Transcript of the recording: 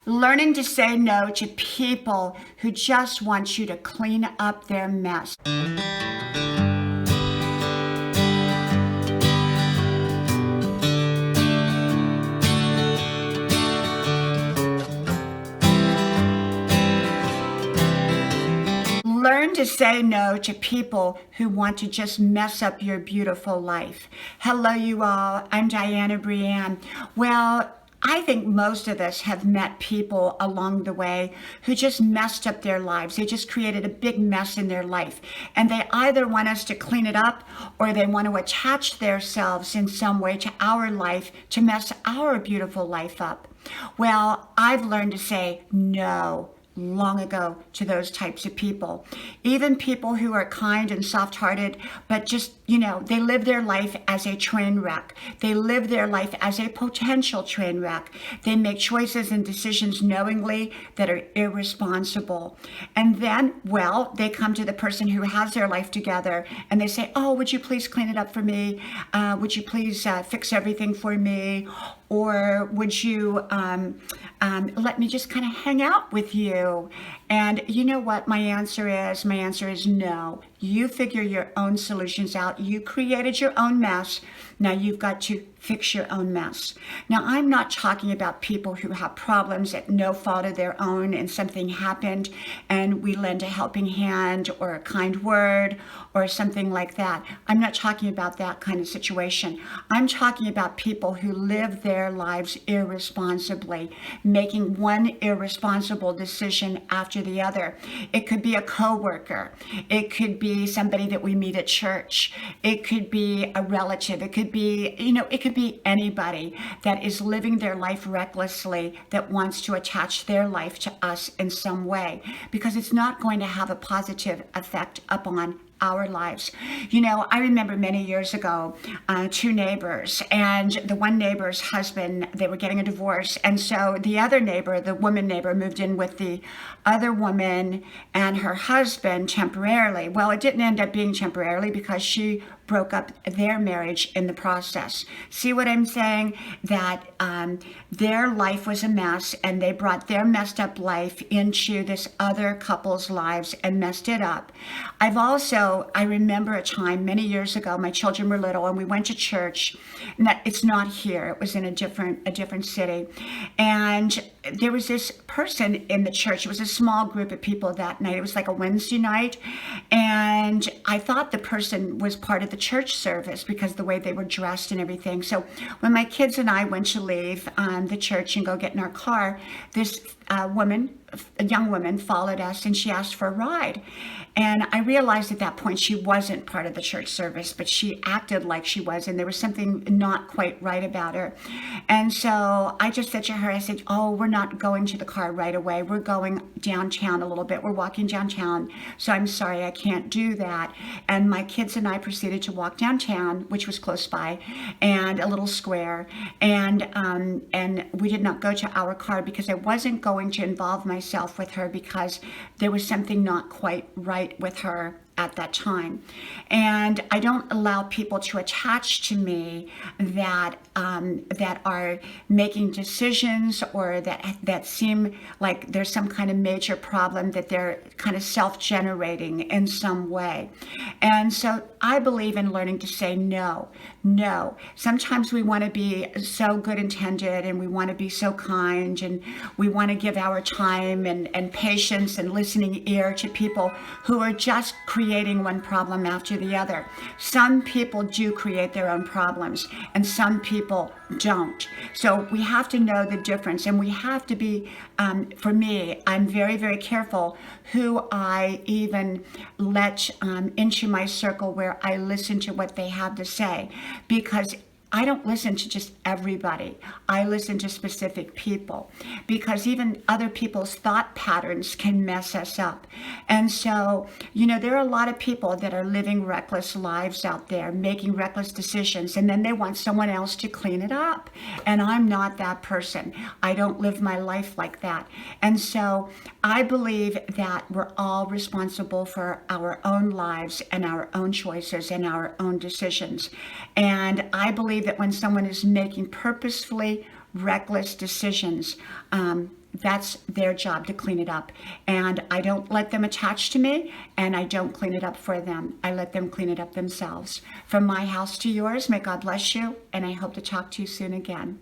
Learning to say no to people who just want you to clean up their mess. Learn to say no to people who want to just mess up your beautiful life. Hello, you all. I'm Diana Brienne. Well, I think most of us have met people along the way who just messed up their lives. They just created a big mess in their life. And they either want us to clean it up or they want to attach themselves in some way to our life to mess our beautiful life up. Well, I've learned to say no long ago to those types of people. Even people who are kind and soft-hearted, but just, they live their life as a train wreck. They live their life as a potential train wreck. They make choices and decisions knowingly that are irresponsible. And then, they come to the person who has their life together and they say, oh, would you please clean it up for me? Would you please fix everything for me? Or would you let me just kind of hang out with you? And you know what my answer is? My answer is no. You figure your own solutions out. You created your own mess. Now you've got to fix your own mess. Now, I'm not talking about people who have problems at no fault of their own and something happened and we lend a helping hand or a kind word or something like that. I'm not talking about that kind of situation. I'm talking about people who live their lives irresponsibly, making one irresponsible decision after the other. It could be a coworker. It could be somebody that we meet at church. It could be a relative. It could be, it could be anybody that is living their life recklessly that wants to attach their life to us in some way, because it's not going to have a positive effect upon our lives. I remember many years ago, two neighbors, and the one neighbor's husband, they were getting a divorce. And so the other neighbor, the woman neighbor, moved in with the other woman and her husband temporarily. Well, it didn't end up being temporarily because she broke up their marriage in the process. See what I'm saying? That their life was a mess and they brought their messed up life into this other couple's lives and messed it up. I remember a time many years ago, my children were little and we went to church. And it's not here, it was in a different city. And there was this person in the church. It was a small group of people that night. It was like a Wednesday night. And I thought the person was part of the church service because the way they were dressed and everything. So when my kids and I went to leave the church and go get in our car, this a young woman followed us and she asked for a ride. And I realized at that point she wasn't part of the church service, but she acted like she was, and there was something not quite right about her. And so I just said to her, I said, oh, we're not going to the car right away. We're going downtown a little bit. We're walking downtown. So I'm sorry, I can't do that. And my kids and I proceeded to walk downtown, which was close by, and a little square. And we did not go to our car because I wasn't going to involve myself with her because there was something not quite right with her at that time. And I don't allow people to attach to me that are making decisions or that seem like there's some kind of major problem, that they're kind of self-generating in some way. And so I believe in learning to say no. Sometimes we want to be so good intended and we want to be so kind and we want to give our time and patience and listening ear to people who are just creating one problem after the other. Some people do create their own problems and some people don't. So we have to know the difference, and we have to be, for me, I'm very, very careful who I even let into my circle where I listen to what they have to say, because I don't listen to just everybody. I listen to specific people, because even other people's thought patterns can mess us up. And so, there are a lot of people that are living reckless lives out there, making reckless decisions, and then they want someone else to clean it up. And I'm not that person. I don't live my life like that. And so I believe that we're all responsible for our own lives and our own choices and our own decisions. And I believe that when someone is making purposefully reckless decisions, that's their job to clean it up. And I don't let them attach to me, and I don't clean it up for them. I let them clean it up themselves. From my house to yours, may God bless you, and I hope to talk to you soon again.